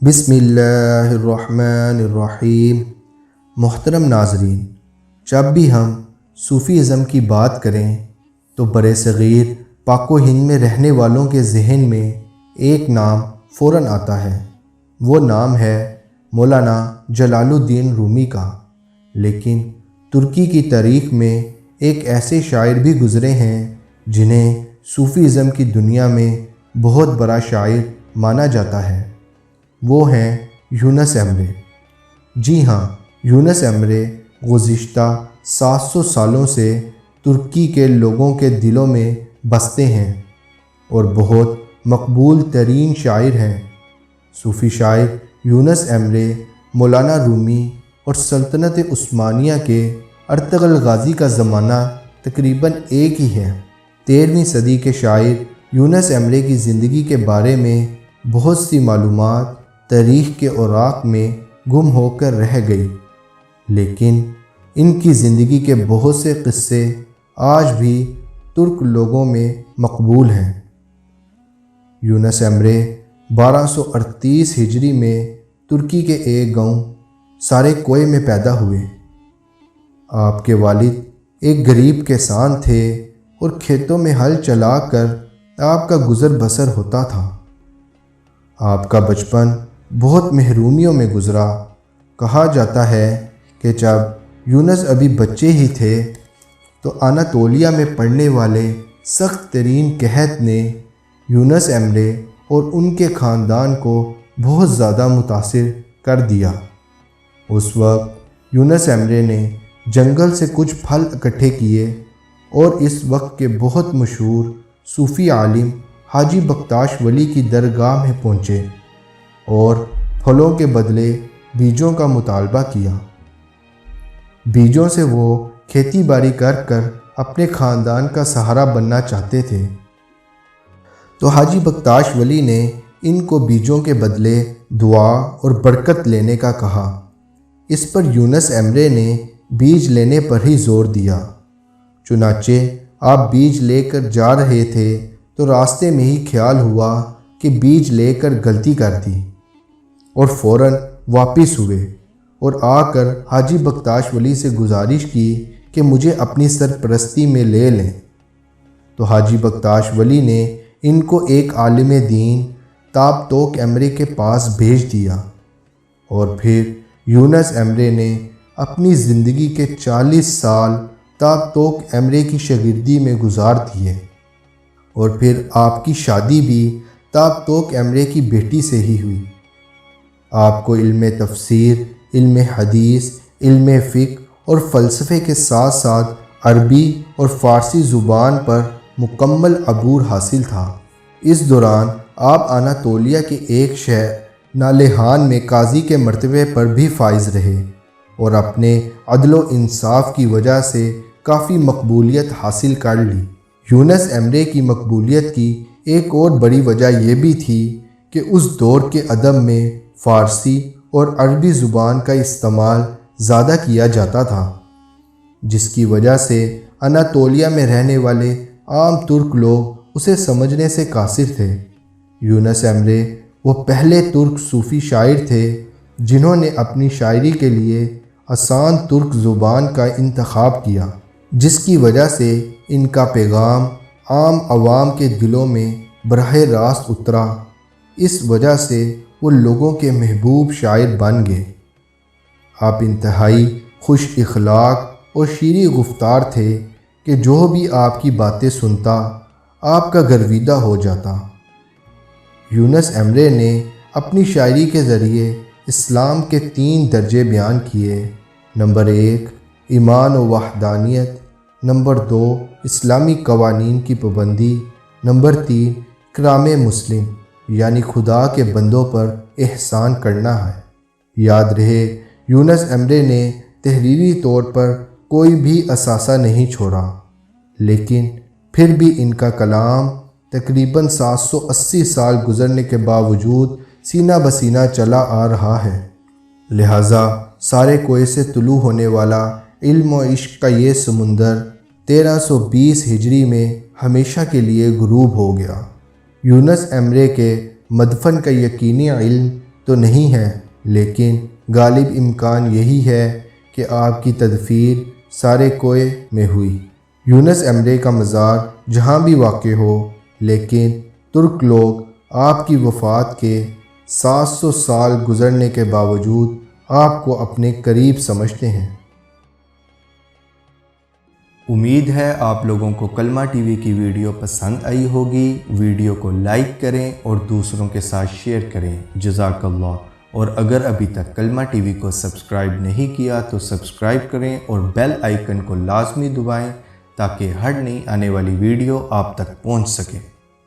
بسم اللہ الرحمن الرحیم۔ محترم ناظرین، جب بھی ہم صوفی ازم کی بات کریں تو برِ صغیر پاک و ہند میں رہنے والوں کے ذہن میں ایک نام فوراً آتا ہے۔ وہ نام ہے مولانا جلال الدین رومی کا۔ لیکن ترکی کی تاریخ میں ایک ایسے شاعر بھی گزرے ہیں جنہیں صوفی ازم کی دنیا میں بہت بڑا شاعر مانا جاتا ہے۔ وہ ہیں یونس ایمرے۔ جی ہاں، یونس ایمرے گزشتہ 700 سالوں سے ترکی کے لوگوں کے دلوں میں بستے ہیں اور بہت مقبول ترین شاعر ہیں۔ صوفی شاعر یونس ایمرے مولانا رومی اور سلطنت عثمانیہ کے ارطغرل غازی کا زمانہ تقریباً ایک ہی ہے۔ 13ویں صدی کے شاعر یونس ایمرے کی زندگی کے بارے میں بہت سی معلومات تاریخ کے اوراق میں گم ہو کر رہ گئی، لیکن ان کی زندگی کے بہت سے قصے آج بھی ترک لوگوں میں مقبول ہیں۔ یونس ایمرے 1238 ہجری میں ترکی کے ایک گاؤں سارے کوئے میں پیدا ہوئے۔ آپ کے والد ایک غریب کسان تھے اور کھیتوں میں ہل چلا کر آپ کا گزر بسر ہوتا تھا۔ آپ کا بچپن بہت محرومیوں میں گزرا۔ کہا جاتا ہے کہ جب یونس ابھی بچے ہی تھے تو اناطولیہ میں پڑھنے والے سخت ترین قحط نے یونس ایمرے اور ان کے خاندان کو بہت زیادہ متاثر کر دیا۔ اس وقت یونس ایمرے نے جنگل سے کچھ پھل اکٹھے کیے اور اس وقت کے بہت مشہور صوفی عالم حاجی بختاش ولی کی درگاہ میں پہنچے اور پھلوں کے بدلے بیجوں کا مطالبہ کیا۔ بیجوں سے وہ کھیتی باڑی کر کر اپنے خاندان کا سہارا بننا چاہتے تھے، تو حاجی بختاش ولی نے ان کو بیجوں کے بدلے دعا اور برکت لینے کا کہا۔ اس پر یونس ایمرے نے بیج لینے پر ہی زور دیا۔ چنانچہ آپ بیج لے کر جا رہے تھے تو راستے میں ہی خیال ہوا کہ بیج لے کر غلطی کر دی، اور فوراً واپس ہوئے اور آ کر حاجی بختاش ولی سے گزارش کی کہ مجھے اپنی سرپرستی میں لے لیں۔ تو حاجی بختاش ولی نے ان کو ایک عالم دین تابتوک ایمرے کے پاس بھیج دیا، اور پھر یونس ایمرے نے اپنی زندگی کے 40 سال تابتوک ایمرے کی شاگردی میں گزار دیے، اور پھر آپ کی شادی بھی تابتوک ایمرے کی بیٹی سے ہی ہوئی۔ آپ کو علم تفسیر، علم حدیث، علم فقہ اور فلسفے کے ساتھ ساتھ عربی اور فارسی زبان پر مکمل عبور حاصل تھا۔ اس دوران آپ اناطولیہ کے ایک شہر نالہان میں قاضی کے مرتبے پر بھی فائز رہے اور اپنے عدل و انصاف کی وجہ سے کافی مقبولیت حاصل کر لی۔ یونس ایمرے کی مقبولیت کی ایک اور بڑی وجہ یہ بھی تھی کہ اس دور کے ادب میں فارسی اور عربی زبان کا استعمال زیادہ کیا جاتا تھا، جس کی وجہ سے اناطولیہ میں رہنے والے عام ترک لوگ اسے سمجھنے سے قاصر تھے۔ یونس ایمرے وہ پہلے ترک صوفی شاعر تھے جنہوں نے اپنی شاعری کے لیے آسان ترک زبان کا انتخاب کیا، جس کی وجہ سے ان کا پیغام عام عوام کے دلوں میں براہ راست اترا۔ اس وجہ سے وہ لوگوں کے محبوب شاعر بن گئے۔ آپ انتہائی خوش اخلاق اور شیریں گفتار تھے کہ جو بھی آپ کی باتیں سنتا آپ کا گرویدہ ہو جاتا۔ یونس ایمرے نے اپنی شاعری کے ذریعے اسلام کے 3 درجے بیان کیے۔ نمبر 1 ایمان و وحدانیت، نمبر 2 اسلامی قوانین کی پابندی، نمبر 3 کرام مسلم یعنی خدا کے بندوں پر احسان کرنا ہے۔ یاد رہے، یونس ایمرے نے تحریری طور پر کوئی بھی اثاثہ نہیں چھوڑا، لیکن پھر بھی ان کا کلام تقریباً 780 سال گزرنے کے باوجود سینہ بسینہ چلا آ رہا ہے۔ لہٰذا سارے کوئے سے طلوع ہونے والا علم و عشق کا یہ سمندر 1320 ہجری میں ہمیشہ کے لیے غروب ہو گیا۔ یونس ایمرے کے مدفن کا یقینی علم تو نہیں ہے، لیکن غالب امکان یہی ہے کہ آپ کی تدفین سارے کوئے میں ہوئی۔ یونس ایمرے کا مزار جہاں بھی واقع ہو، لیکن ترک لوگ آپ کی وفات کے 700 سال گزرنے کے باوجود آپ کو اپنے قریب سمجھتے ہیں۔ امید ہے آپ لوگوں کو کلمہ ٹی وی کی ویڈیو پسند آئی ہوگی۔ ویڈیو کو لائک کریں اور دوسروں کے ساتھ شیئر کریں۔ جزاک اللہ۔ اور اگر ابھی تک کلمہ ٹی وی کو سبسکرائب نہیں کیا تو سبسکرائب کریں اور بیل آئیکن کو لازمی دبائیں تاکہ ہر نئی آنے والی ویڈیو آپ تک پہنچ سکے۔